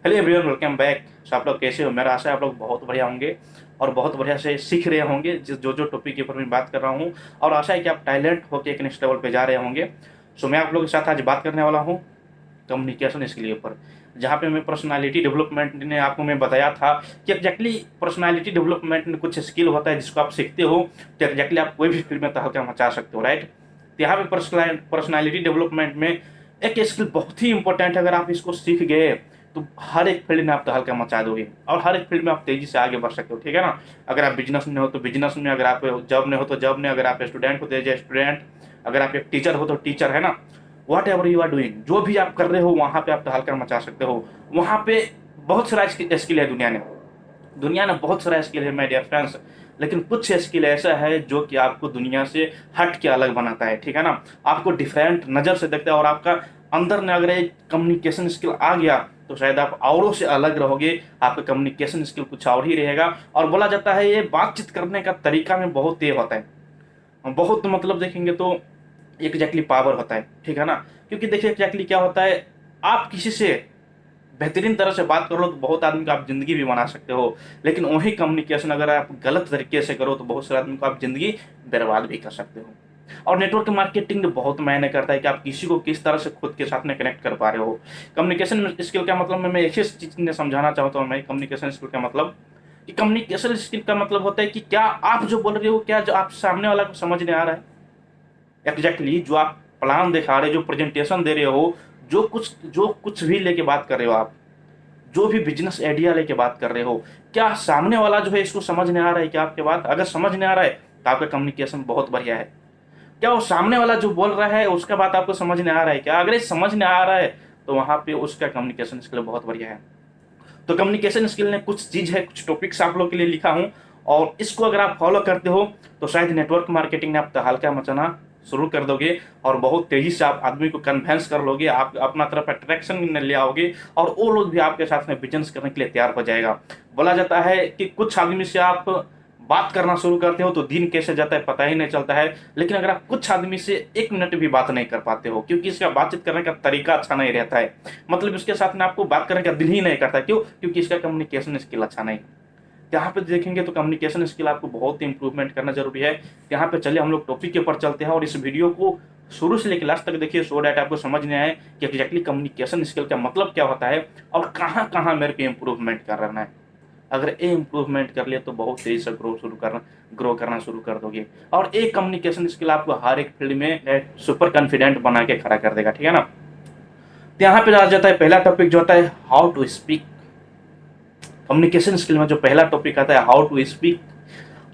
Hello everyone, welcome back. So आप लोग कैसे हो? मेरा आशा है आप लोग बहुत बढ़िया होंगे और बहुत बढ़िया से सीख रहे होंगे जो जो टॉपिक के ऊपर मैं बात कर रहा हूँ। और आशा है कि आप टैलेंट होकर एक नेक्स्ट लेवल पे जा रहे होंगे। सो मैं आप लोगों के साथ आज बात करने वाला हूँ कम्युनिकेशन स्किल के ऊपर, जहाँ पे मैं पर्सनालिटी डेवलपमेंट ने आपको मैं बताया था कि एग्जैक्टली पर्सनालिटी डेवलपमेंट में कुछ स्किल होता है जिसको आप सीखते हो तो एग्जैक्टली आप कोई भी फील्ड में तहलका मचा सकते हो, राइट। तो यहाँ पे पर्सनालिटी डेवलपमेंट में एक स्किल बहुत ही इंपॉर्टेंट है। अगर आप इसको सीख गए तो हर एक फील्ड में आप तहलका मचा दोगे और हर एक फील्ड में आप तेजी से आगे बढ़ सकते हो, ठीक है ना। अगर आप बिजनेस में हो तो बिजनेस में, अगर आप जॉब में हो तो जॉब में, अगर आप स्टूडेंट हो तो एज ए स्टूडेंट, अगर आप एक टीचर हो तो टीचर, है ना। Whatever you are doing, जो भी आप कर रहे हो वहां पे आप तहलका मचा सकते हो। वहां पे बहुत सारा स्किल है दुनिया ने बहुत सारा स्किल है माय डियर फ्रेंड्स। लेकिन कुछ स्किल ऐसा है जो कि आपको दुनिया से हट के अलग बनाता है, ठीक है ना। आपको डिफरेंट नज़र से देखता है और आपका अंदर में अगर एक कम्युनिकेशन स्किल आ गया तो शायद आप औरों से अलग रहोगे। आपका कम्युनिकेशन स्किल कुछ और ही रहेगा। और बोला जाता है ये बातचीत करने का तरीका में बहुत तेज होता है, बहुत मतलब देखेंगे तो एग्जैक्टली पावर होता है, ठीक है ना। क्योंकि देखिए एग्जैक्टली क्या होता है, आप किसी से बेहतरीन तरह से बात कर लो तो बहुत आदमी को आप जिंदगी भी बना सकते हो। लेकिन वही कम्युनिकेशन अगर आप गलत तरीके से करो तो बहुत सारे आदमी को आप जिंदगी बर्बाद भी कर सकते हो। और नेटवर्क मार्केटिंग बहुत मायने करता है कि आप किसी को किस तरह से खुद के साथ में कनेक्ट कर पा रहे हो। कम्युनिकेशन स्किल का मतलब मैं एक ही चीज ने समझाना चाहता हूँ। मैं कम्युनिकेशन स्किल का मतलब कि कम्युनिकेशन स्किल का मतलब होता है कि क्या आप जो बोल रहे हो, क्या जो आप सामने वाला को समझ नहीं आ रहा है। एग्जैक्टली जो आप प्लान दिखा रहे हो, जो प्रेजेंटेशन दे रहे हो, जो कुछ भी लेके बात कर रहे हो आप, जो भी बिजनेस आइडिया लेके बात कर रहे हो, क्या सामने वाला जो है इसको समझ नहीं आ रहा है क्या आपके बात? अगर समझ नहीं आ रहा है तो आपका कम्युनिकेशन बहुत बढ़िया है। क्या वो सामने वाला जो बोल रहा है उसका बात आपको समझ नहीं आ रहा है क्या? अगर ये समझ नहीं आ रहा है तो वहां पे उसका कम्युनिकेशन स्किल बहुत बढ़िया है। तो कम्युनिकेशन स्किल ने कुछ चीज है, कुछ टॉपिक्स आप लोग के लिए लिखा हूं और इसको अगर आप फॉलो करते हो तो शायद नेटवर्क मार्केटिंग में आप तहलका मचाना शुरू कर दोगे और बहुत तेजी से आप आदमी को कन्वेंस कर लोगे, आप अपना तरफ अट्रैक्शन में ले आओगे और वो लोग भी आपके साथ में बिजनेस करने के लिए तैयार हो जाएगा। बोला जाता है कि कुछ आदमी से आप बात करना शुरू करते हो तो दिन कैसे जाता है पता ही नहीं चलता है। लेकिन अगर आप कुछ आदमी से एक मिनट भी बात नहीं कर पाते हो क्योंकि इसका बातचीत करने का तरीका अच्छा नहीं रहता है, मतलब इसके साथ में आपको बात करने का दिल ही नहीं करता। क्यों? क्योंकि इसका कम्युनिकेशन स्किल अच्छा नहीं है। यहाँ पे देखेंगे तो कम्युनिकेशन स्किल आपको बहुत इंप्रूवमेंट करना जरूरी है। यहाँ पे चलिए हम लोग टॉपिक के ऊपर चलते हैं और इस वीडियो को शुरू से लेकर लास्ट तक देखिए सो डैट आपको समझ में आए कि एग्जैक्टली कम्युनिकेशन स्किल का मतलब क्या होता है और कहाँ कहाँ मेरे को इम्प्रूवमेंट करना है। अगर ये इम्प्रूवमेंट कर लिया तो बहुत तेजी से ग्रो करना शुरू कर दोगे और एक कम्युनिकेशन स्किल आपको हर एक फील्ड में सुपर कॉन्फिडेंट बना के खड़ा कर देगा, ठीक है ना। तो यहाँ पे आ जाता है पहला टॉपिक जो होता है how to speak. Communication skill में जो पहला टॉपिक आता है हाउ टू स्पीक,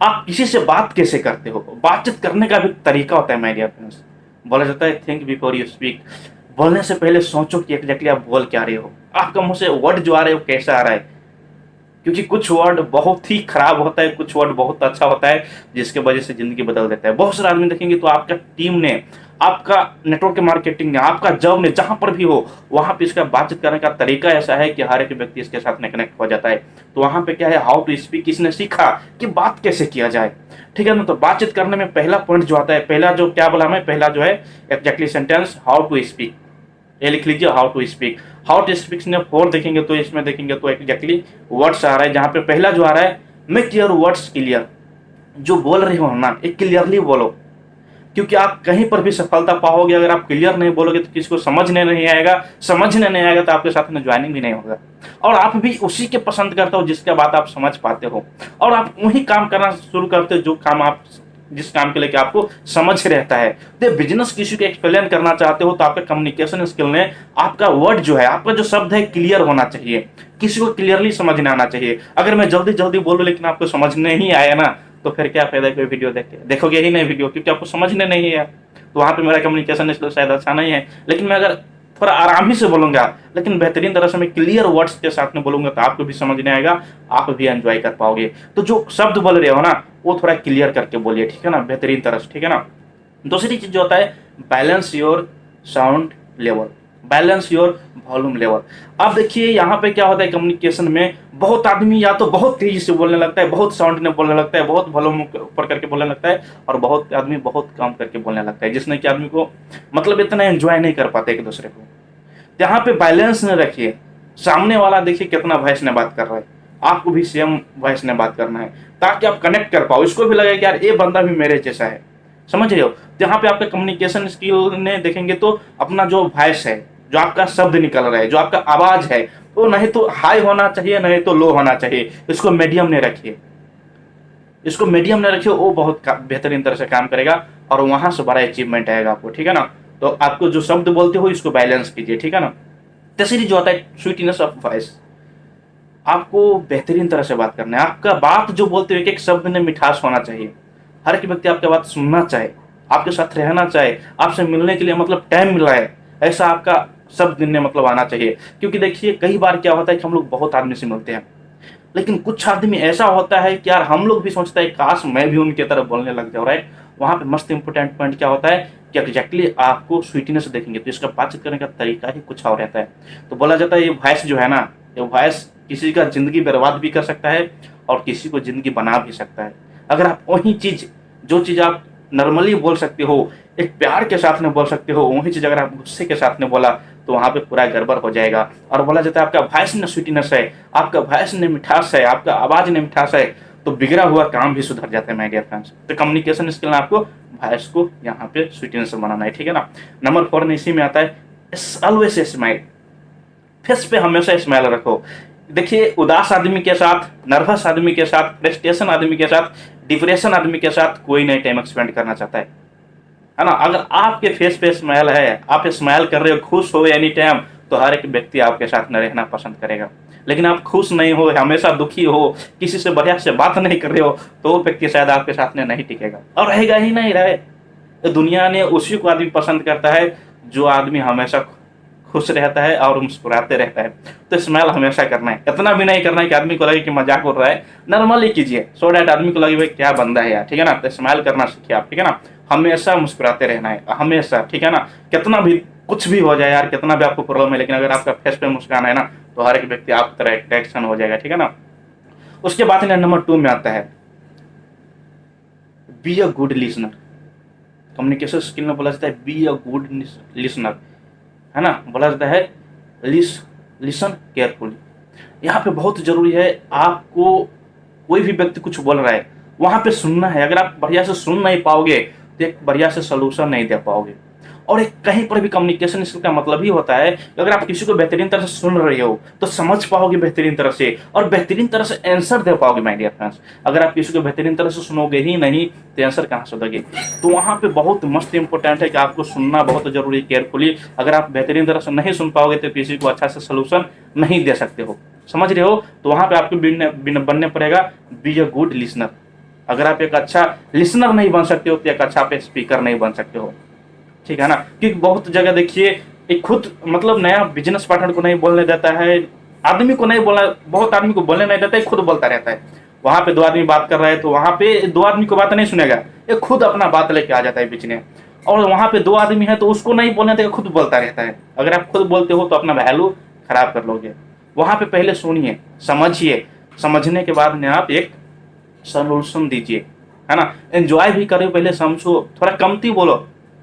आप किसी से बात कैसे करते हो। बातचीत करने का भी तरीका होता है माय डियर फ्रेंड्स। बोला जाता है थिंक बिफोर यू स्पीक, बोलने से पहले सोचो कि एग्जैक्टली आप बोल क्या रहे हो, आपका मुंह से वर्ड जो आ रहे हो कैसा आ रहा है। क्योंकि कुछ वर्ड बहुत ही खराब होता है, कुछ वर्ड बहुत अच्छा होता है जिसके वजह से जिंदगी बदल देता है। बहुत सारे आदमी देखेंगे तो आपका टीम ने, आपका नेटवर्क मार्केटिंग ने, आपका जॉब ने, जहां पर भी हो वहां पे इसका बातचीत करने का तरीका ऐसा है कि हर एक व्यक्ति इसके साथ में कनेक्ट हो जाता है। तो वहां पे क्या है, हाउ टू स्पीक, इसने सीखा कि बात कैसे किया जाए, ठीक है ना। तो बातचीत करने में पहला पॉइंट जो आता है, पहला जो क्या बोला मैं, पहला जो है exactly sentence how to speak, ये लिख लीजिए how to speak. How to speak ने फोर देखेंगे तो इसमें देखेंगे तो एग्जैक्टली वर्ड्स आ रहा है, जहां पे पहला जो आ रहा है मेक योर वर्ड्स क्लियर। जो बोल रहे हो ना एक क्लियरली बोलो, क्योंकि आप कहीं पर भी सफलता पाओगे अगर आप क्लियर नहीं बोलोगे तो किसी को समझने नहीं आएगा, समझने नहीं आएगा तो आपके साथ में ज्वाइनिंग भी नहीं होगा। और आप भी उसी के पसंद करते हो जिसका बात आप समझ पाते हो और आप वही काम करना शुरू करते हो जो काम आप, जिस काम के लिए कि आपको समझ रहता है। तो बिजनेस किसी को एक्सप्लेन करना चाहते हो तो आपका कम्युनिकेशन स्किल ने, आपका वर्ड जो है, आपका जो शब्द है क्लियर होना चाहिए, किसी को क्लियरली समझ में आना चाहिए। अगर मैं जल्दी जल्दी बोलूं लेकिन आपको समझ नहीं आया ना तो फिर क्या फायदा, कोई वीडियो देखोगे ही नहीं वीडियो, क्योंकि आपको समझने नहीं है। तो वहां पे मेरा कम्युनिकेशन स्किल शायद अच्छा नहीं है। लेकिन मैं अगर थोड़ा आराम ही से बोलूंगा लेकिन बेहतरीन तरह से मैं क्लियर वर्ड्स के साथ में बोलूंगा तो आपको भी समझ नहीं आएगा, आप भी एंजॉय कर पाओगे। तो जो शब्द बोल रहे हो ना वो थोड़ा क्लियर करके बोलिए, ठीक है ना, बेहतरीन तरह से, ठीक है ना। दूसरी चीज जो होता है balance your sound level, balance your volume level. अब देखिए यहाँ पे क्या होता है कम्युनिकेशन में, बहुत आदमी या तो बहुत तेजी से बोलने लगता है, बहुत साउंड में बोलने लगता है, बहुत वॉल्यूम ऊपर करके बोलने लगता है, और बहुत आदमी बहुत कम करके बोलने लगता है जिसने कि आदमी को मतलब इतना एंजॉय नहीं कर पाते एक दूसरे को। यहाँ पे बैलेंस न रखिए, सामने वाला देखिए कितना वॉइस में बात कर रहा है, आपको भी सेम वॉइस में बात करना है ताकि आप कनेक्ट कर पाओ, इसको भी लगे कि यार ये बंदा भी मेरे जैसा है। समझ रहे हो? तो यहाँ पे आपका कम्युनिकेशन स्किल ने देखेंगे तो अपना जो वॉइस है, जो आपका शब्द निकल रहा है, जो आपका आवाज है, वो नहीं तो हाई होना चाहिए नहीं तो लो होना चाहिए, इसको मीडियम में रखिए, इसको मीडियम में रखिए, वो बहुत बेहतरीन तरह से काम करेगा और वहां से बड़ा अचीवमेंट आएगा आपको। ठीक है ना? तो आपको जो शब्द बोलते हो इसको बैलेंस कीजिए। ठीक है ना? तीसरी जो होता है स्वीटनेस ऑफ वॉइस, आपको बेहतरीन तरह से बात करना है। आपका बात जो बोलते हुए एक शब्द में मिठास होना चाहिए, हर एक व्यक्ति आपकी बात सुनना चाहे, आपके साथ रहना चाहे, आपसे मिलने के लिए मतलब टाइम मिला है, ऐसा आपका शब्द दिन में मतलब आना चाहिए। क्योंकि देखिए कई बार क्या होता है कि हम लोग बहुत आदमी से मिलते हैं, लेकिन कुछ आदमी ऐसा होता है कि यार हम लोग भी सोचते हैं काश मैं भी उनके तरफ बोलने लग जाऊँ, राइट? वहां पे मस्त इंपोर्टेंट पॉइंट क्या होता है कि एग्जैक्टली आपको स्वीटनेस देखेंगे तो इसका बातचीत करने का तरीका ही कुछ और रहता है। तो बोला जाता है ये वॉइस जो है ना, ये वॉइस किसी का जिंदगी बर्बाद भी कर सकता है और किसी को जिंदगी बना भी सकता है। अगर आप वही चीज, जो चीज आप नॉर्मली बोल सकते हो, एक प्यार के साथ में बोल सकते हो, वही चीज अगर आप गुस्से के साथ में बोला तो वहां पे पूरा गड़बड़ हो जाएगा। और बोला जाता है आपका वॉइस में स्वीटनेस है, आपका वॉइस में मिठास है, आपका आवाज में मिठास है, तो बिगड़ा हुआ काम भी सुधर जाता है माय डियर फ्रेंड्स। तो कम्युनिकेशन स्किल में आपको वॉइस को यहाँ पे स्वीटनेस बनाना है। ठीक है ना? नंबर 4 में इसी में आता है ऑलवेज स्माइल, फेस पे हमेशा स्माइल रखो। देखिए उदास आदमी के साथ, नर्वस आदमी के साथ, फ्रस्ट्रेशन आदमी के साथ, डिप्रेशन आदमी के साथ कोई नहीं टाइम स्पेंड करना चाहता है ना? अगर आपके फेस पे स्माइल है, आप स्माइल कर रहे हो, खुश हो एनी टाइम, तो हर एक व्यक्ति आपके साथ में रहना पसंद करेगा। लेकिन आप खुश नहीं हो, हमेशा दुखी हो, किसी से बढ़िया से बात नहीं कर रहे हो, तो वो व्यक्ति शायद आपके साथ में नहीं टिकेगा और रहेगा ही नहीं रहे। तो दुनिया ने उसी को आदमी पसंद करता है जो आदमी हमेशा खुश रहता है और मुस्कुराते रहता है। तो स्माइल हमेशा करना है, इतना भी नहीं करना है कि आदमी को लगे कि मजाक उड़ रहा है, नॉर्मली कीजिए सो डैट आदमी को लगे भाई क्या बंदा है यार। ठीक है ना? तो स्माइल करना सीखिए आप। ठीक है ना? हमेशा मुस्कुराते रहना है, हमेशा। ठीक है ना? कितना भी कुछ भी हो जाए यार, कितना भी आपको प्रॉब्लम है, लेकिन अगर आपका फेस पे मुस्कान है ना, तो हर एक व्यक्ति आपकी तरह अट्रैक्शन हो जाएगा। ठीक है ना? उसके बाद नंबर 2 में आता है be a good listener. Communication skill में बोला जाता है बी अ गुड लिसनर, है ना? बोला जाता है लिसन केयरफुली। यहाँ पे बहुत जरूरी है, आपको कोई भी व्यक्ति कुछ बोल रहा है वहां पे सुनना है। अगर आप बढ़िया से सुन नहीं पाओगे तो एक बढ़िया से सोल्यूशन नहीं दे पाओगे। और एक कहीं पर भी कम्युनिकेशन स्किल का मतलब ही होता है कि अगर आप किसी को बेहतरीन तरह से सुन रहे हो तो समझ पाओगे बेहतरीन तरह से और बेहतरीन तरह से आंसर दे पाओगे माय डियर फ्रेंड्स। अगर आप किसी को बेहतरीन तरह से सुनोगे ही नहीं तो आंसर कहाँ से दोगे? तो वहाँ पे बहुत मस्त इंपॉर्टेंट है कि आपको सुनना बहुत जरूरी है, केयरफुली। अगर आप बेहतरीन तरह से नहीं सुन पाओगे तो किसी को अच्छा से सोल्यूशन नहीं दे सकते हो। समझ रहे हो? तो वहाँ पे आपको बनने पड़ेगा बी अ गुड लिसनर। अगर आप एक अच्छा लिसनर नहीं बन सकते हो तो एक अच्छा आप स्पीकर नहीं बन सकते हो। ठीक है ना? क्योंकि बहुत जगह देखिए एक खुद मतलब नया बिजनेस पार्टनर को नहीं बोलने देता है, आदमी को नहीं बोलना, बहुत आदमी को बोलने नहीं देता है, खुद बोलता रहता है। वहां पे 2 आदमी बात कर रहे हैं तो वहां पे 2 आदमी को बात नहीं सुनेगा, ये खुद अपना बात लेके आ जाता है बीच में। और वहां पे 2 आदमी है तो उसको नहीं बोलने देगा, खुद बोलता रहता है। अगर आप खुद बोलते हो तो अपना वैल्यू खराब कर लोगे। वहां पे पहले सुनिए, समझिए, समझने के बाद में आप एक सोल्यूशन दीजिए, है ना? एंजॉय भी करो, पहले समझो, थोड़ा कमती बोलो।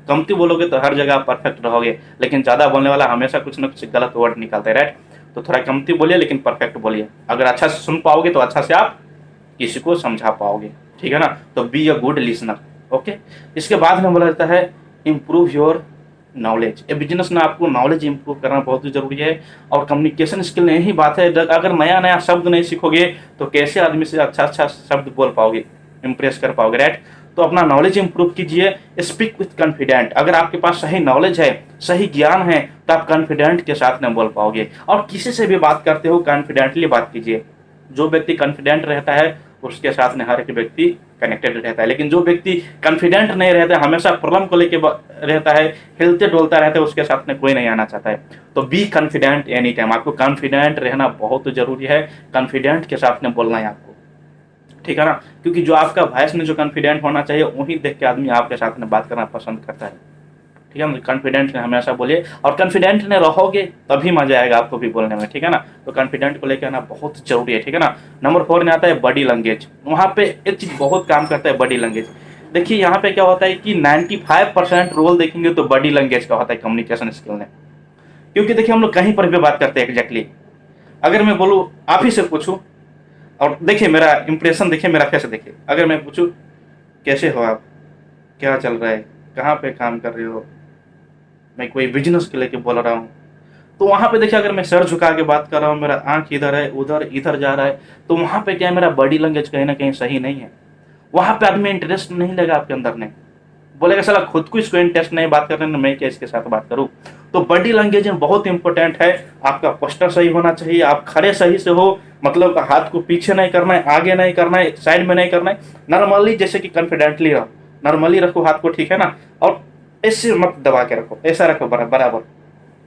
कमती बोलोगे तो हर जगह आप परफेक्ट रहोगे, लेकिन ज्यादा बोलने वाला हमेशा कुछ ना कुछ गलत वर्ड निकालता है, राइट? तो थोड़ा कमती बोलिए लेकिन परफेक्ट बोलिए। अगर अच्छा से सुन पाओगे तो अच्छा से आप किसी को समझा पाओगे। ठीक है ना? तो be a good listener. Okay, इसके बाद में बोला जाता है इम्प्रूव योर नॉलेज। ये बिजनेस में आपको नॉलेज इंप्रूव करना बहुत ही जरूरी है। और कम्युनिकेशन स्किल में यही बात है, अगर नया नया शब्द नहीं सीखोगे तो कैसे आदमी से अच्छा अच्छा शब्द बोल पाओगे, इंप्रेस कर पाओगे, राइट? तो अपना नॉलेज इंप्रूव कीजिए, स्पीक विथ कॉन्फिडेंट। अगर आपके पास सही नॉलेज है, सही ज्ञान है, तो आप कॉन्फिडेंट के साथ में बोल पाओगे। और किसी से भी बात करते हो कॉन्फिडेंटली बात कीजिए। जो व्यक्ति कॉन्फिडेंट रहता है उसके साथ में हर एक व्यक्ति कनेक्टेड रहता है। लेकिन जो व्यक्ति कॉन्फिडेंट नहीं रहता है, हमेशा प्रॉब्लम को लेके रहता है, हिलते डोलता रहता है, उसके साथ में कोई नहीं आना चाहता है। तो बी कॉन्फिडेंट एनी टाइम। आपको कॉन्फिडेंट रहना बहुत जरूरी है, कॉन्फिडेंट के साथ में बोलना है आपको। ठीक है ना? क्योंकि जो आपका वॉइस में जो कॉन्फिडेंट होना चाहिए वही देख के आदमी आपके साथ में बात करना पसंद करता है। ठीक है ना? कॉन्फिडेंट ने हमेशा बोलिए, और कॉन्फिडेंट ने रहोगे तभी मजा आएगा आपको भी बोलने में। ठीक है ना? तो कॉन्फिडेंट को लेकर आना बहुत जरूरी है। ठीक है ना? नंबर 4 में आता है बॉडी लैंग्वेज। वहां पे एक चीज बहुत काम करता है, बॉडी लैंग्वेज। देखिए यहाँ पे क्या होता है कि 95% रोल देखेंगे तो बॉडी लैंग्वेज का होता है कम्युनिकेशन स्किल में। क्योंकि देखिए हम लोग कहीं पर भी बात करते हैं एग्जैक्टली, अगर मैं बोलूँ आप ही से पूछूँ, और देखिए मेरा इंप्रेशन देखिए, मेरा फेस देखिए, अगर मैं पूछूँ कैसे हो आप, क्या चल रहा है, कहाँ पे काम कर रहे हो, मैं कोई बिजनेस के लेके बोल रहा हूँ, तो वहाँ पे देखिए अगर मैं सर झुका के बात कर रहा हूँ, मेरा आंख इधर है उधर इधर जा रहा है, तो वहाँ पे क्या है, मेरा बॉडी लैंग्वेज कहीं ना कहीं सही नहीं है। वहाँ पे आदमी इंटरेस्ट नहीं लगा आपके अंदर ने, बोलेगा साला खुद को इसको इंटरेस्ट नहीं बात करने में, मैं क्या इसके साथ बात करूँ। तो बॉडी लैंग्वेज में बहुत इंपॉर्टेंट है। आपका पोस्टर सही होना चाहिए, आप खड़े सही से हो, मतलब हाथ को पीछे नहीं करना है, आगे नहीं करना है, साइड में नहीं करना है, नॉर्मली जैसे कि कॉन्फिडेंटली रहो, नॉर्मली रखो हाथ को, ठीक है ना। और ऐसे मत दबा के रखो, ऐसा रखो बराबर,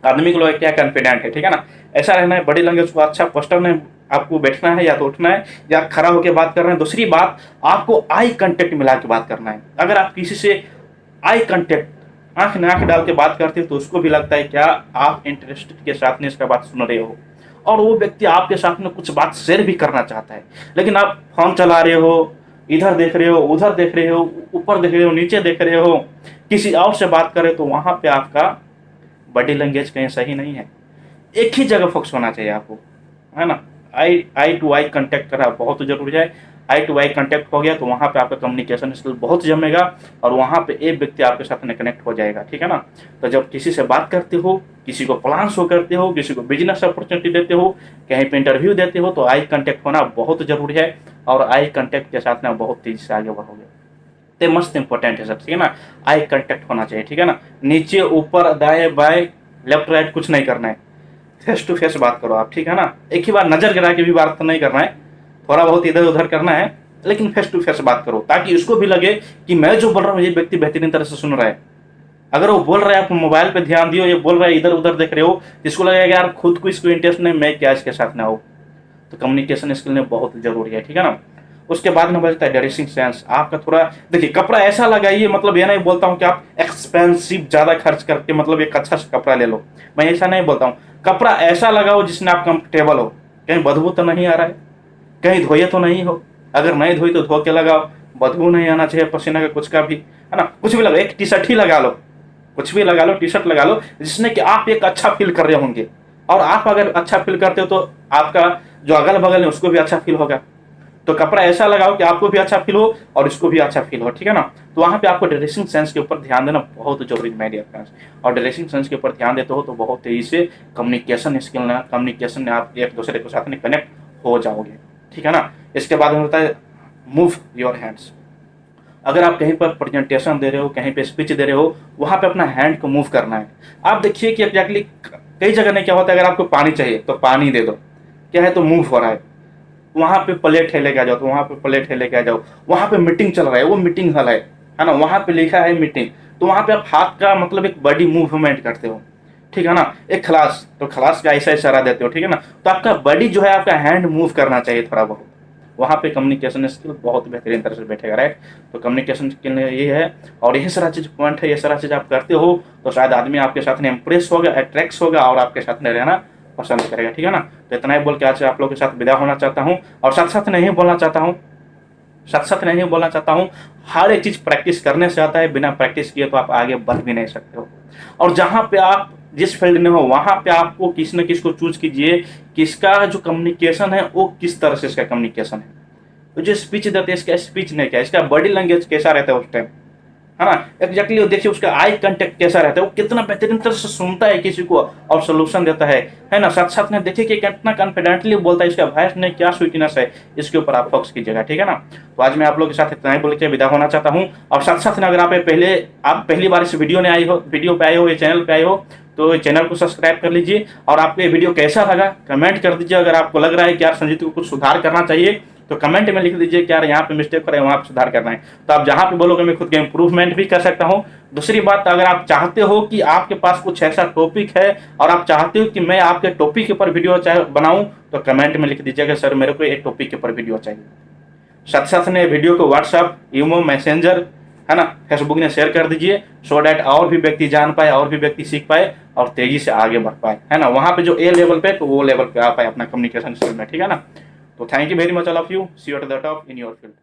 आदमी को लोग क्या कॉन्फिडेंट है, ठीक है ना, ऐसा रहना है। बॉडी लैंग्वेज को अच्छा पोस्टर में आपको बैठना है या तो उठना है या खड़ा होकर बात कर रहे हैं। दूसरी बात, आपको आई कांटेक्ट मिला के बात करना है। अगर आप किसी से आई कांटेक्ट, आंख में आंख डाल के बात करते हो, तो उसको भी लगता है क्या आप इंटरेस्टेड के साथ में इसका बात सुन रहे हो, और वो व्यक्ति आपके साथ में कुछ बात शेयर भी करना चाहता है। लेकिन आप फोन चला रहे हो, इधर देख रहे हो, उधर देख रहे हो, ऊपर देख रहे हो, नीचे देख रहे हो, किसी और से बात कर रहे हो, तो वहां पे आपका बॉडी लैंग्वेज कहीं सही नहीं है। एक ही जगह फोकस होना चाहिए आपको, है ना। आई टू आई कांटेक्ट करना बहुत जरूरी है। आई टू आई कांटेक्ट हो गया तो वहाँ पे आपका कम्युनिकेशन स्किल बहुत जमेगा, और वहाँ पे एक व्यक्ति आपके साथ में कनेक्ट हो जाएगा, ठीक है ना। तो जब किसी से बात करते हो, किसी को प्लान शो करते हो, किसी को बिजनेस अपॉर्चुनिटी देते हो, कहीं पे इंटरव्यू देते हो, तो आई कांटेक्ट होना बहुत जरूरी है। और आई कांटेक्ट के साथ में बहुत तेजी से आगे बढ़ोगे, तो मस्त इंपॉर्टेंट है सब, ठीक है ना। आई कांटेक्ट होना चाहिए, ठीक है ना। नीचे ऊपर दाएं बाएं लेफ्ट राइट कुछ नहीं करना है, फेस टू फेस बात करो आप, ठीक है ना। एक ही बार नजर गिरा के भी बात नहीं करना है, थोड़ा बहुत इधर उधर करना है, लेकिन फेस टू फेस बात करो, ताकि उसको भी लगे कि मैं जो बोल रहा हूँ ये व्यक्ति बेहतरीन तरह से सुन रहा है। अगर वो बोल रहा है, आप मोबाइल पे ध्यान दियो, ये बोल रहा है इधर उधर देख रहे हो, इसको लगेगा यार खुद को इसको इंटरेस्ट नहीं, मैं क्या इसके साथ ना हो। तो कम्युनिकेशन स्किल में बहुत जरूरी है, ठीक है ना। उसके बाद में बचता है ड्रेसिंग सेंस। आपका थोड़ा देखिए, कपड़ा ऐसा लगाइए, मतलब ये नहीं बोलता हूँ कि आप एक्सपेंसिव ज्यादा खर्च करके मतलब एक अच्छा सा कपड़ा ले लो, मैं ऐसा नहीं बोलता हूँ। कपड़ा ऐसा लगाओ जिसमें आप कंफर्टेबल हो, कहीं बदबू तो नहीं आ रहा है, कहीं धोए तो नहीं हो, अगर नहीं धोई तो धो के लगाओ, बदबू नहीं आना चाहिए पसीना का कुछ का भी, है ना। कुछ भी लगाओ, एक टी शर्ट ही लगा लो, कुछ भी लगा लो, टी शर्ट लगा लो, जिसमें कि आप एक अच्छा फील कर रहे होंगे, और आप अगर अच्छा फील करते हो तो आपका जो अगल बगल है उसको भी अच्छा फील होगा। तो कपड़ा ऐसा लगाओ कि आपको भी अच्छा फील हो और इसको भी अच्छा फील हो, ठीक है ना। तो वहाँ पे आपको ड्रेसिंग सेंस के ऊपर ध्यान देना बहुत जरूरी है, माय डियर फ्रेंड्स। और ड्रेसिंग सेंस के ऊपर ध्यान देते हो तो बहुत तेजी से कम्युनिकेशन स्किल ना, कम्युनिकेशन में आप एक दूसरे के साथ में कनेक्ट हो जाओगे, ठीक है ना। इसके बाद में होता है मूव योर हैंड्स। अगर आप कहीं पर प्रेजेंटेशन दे रहे हो, कहीं पे स्पीच दे रहे हो, वहाँ पे अपना हैंड को मूव करना है। आप देखिए कि एग्जैक्टली कई जगह नहीं क्या होता है, अगर आपको पानी चाहिए तो पानी दे दो, क्या है तो मूव हो रहा है। वहाँ पे प्लेट है लेके आ जाओ, तो वहाँ पे प्लेट है लेके आ जाओ। वहाँ पे मीटिंग चल रहा है, वो मीटिंग हॉल है ना, वहाँ पे लिखा है मीटिंग, तो वहाँ पे आप हाथ का मतलब एक बॉडी मूवमेंट करते हो, ठीक है ना। एक खलास, तो खलास का ऐसा इशारा देते हो, ठीक है ना। तो आपका बॉडी जो है, आपका हैंड मूव करना चाहिए थोड़ा बहुत, वहाँ पे कम्युनिकेशन स्किल बहुत बेहतरीन तरह से बैठेगा, राइट। तो कम्युनिकेशन स्किल ये है, और यही सारा चीज पॉइंट है, ये सारा चीज आप करते हो तो शायद आदमी आपके साथ में इंप्रेस होगा, अट्रैक्ट होगा, और आपके साथ में रहना पसंद करेगा, ठीक है ना। तो इतना ही बोल के आज आप लोगों के साथ विदा होना चाहता हूँ, और साथ साथ नहीं बोलना चाहता हूँ, हर एक चीज प्रैक्टिस करने से आता है, बिना प्रैक्टिस किए तो आप आगे बढ़ भी नहीं सकते हो। और जहाँ पे आप जिस फील्ड में हो, वहां पे आपको किसी न किसी को चूज कीजिए कि इसका जो कम्युनिकेशन है वो किस तरह से इसका कम्युनिकेशन है। तो जो स्पीच देते हैं, इसका स्पीच नहीं क्या, इसका बॉडी लैंग्वेज कैसा रहता है उस टाइम, है ना। एग्जैक्टली देखिए उसका आई कांटेक्ट कैसा रहता है, वो कितना बेहतरीन तरह से सुनता है किसी को और सोल्यूशन देता है ना। साथ साथ में देखिए कि कितना कॉन्फिडेंटली बोलता है, इसका वॉइस में क्या स्वीटनेस है, इसके ऊपर आप फोकस कीजिएगा, ठीक है ना। तो आज मैं आप लोगों के साथ इतना ही बोल के विदा होना चाहता हूँ। और साथ साथ में अगर आप पहली बार इस वीडियो पे आए हो, ये चैनल पे आए हो, तो चैनल को सब्सक्राइब कर लीजिए। और आपको ये वीडियो कैसा लगा कमेंट कर दीजिए। अगर आपको लग रहा है कि यार संजीत को कुछ सुधार करना चाहिए, तो कमेंट में लिख दीजिए कि यार यहाँ पे मिस्टेक हो रहा है, वहाँ पे सुधार करना है। तो आप जहाँ पे बोलोगे मैं खुद का इंप्रूवमेंट भी कर सकता हूँ। दूसरी बात, अगर आप चाहते हो कि आपके पास कुछ ऐसा टॉपिक है और आप चाहते हो कि मैं आपके टॉपिक के ऊपर वीडियो बनाऊं, तो कमेंट में लिख दीजिएगा सर मेरे को एक टॉपिक के ऊपर वीडियो चाहिए। साथ साथ में वीडियो को व्हाट्सएप, ईमो, मैसेंजर, है ना, फेसबुक में शेयर कर दीजिए, सो डैट और भी व्यक्ति जान पाए, और भी व्यक्ति सीख पाए और तेजी से आगे बढ़ पाए, है ना। वहाँ पे जो ए लेवल पे, तो वो लेवल पे आ पाए अपना कम्युनिकेशन स्किल में, ठीक है ना। तो thank you very much all of you, see you at the top in your field.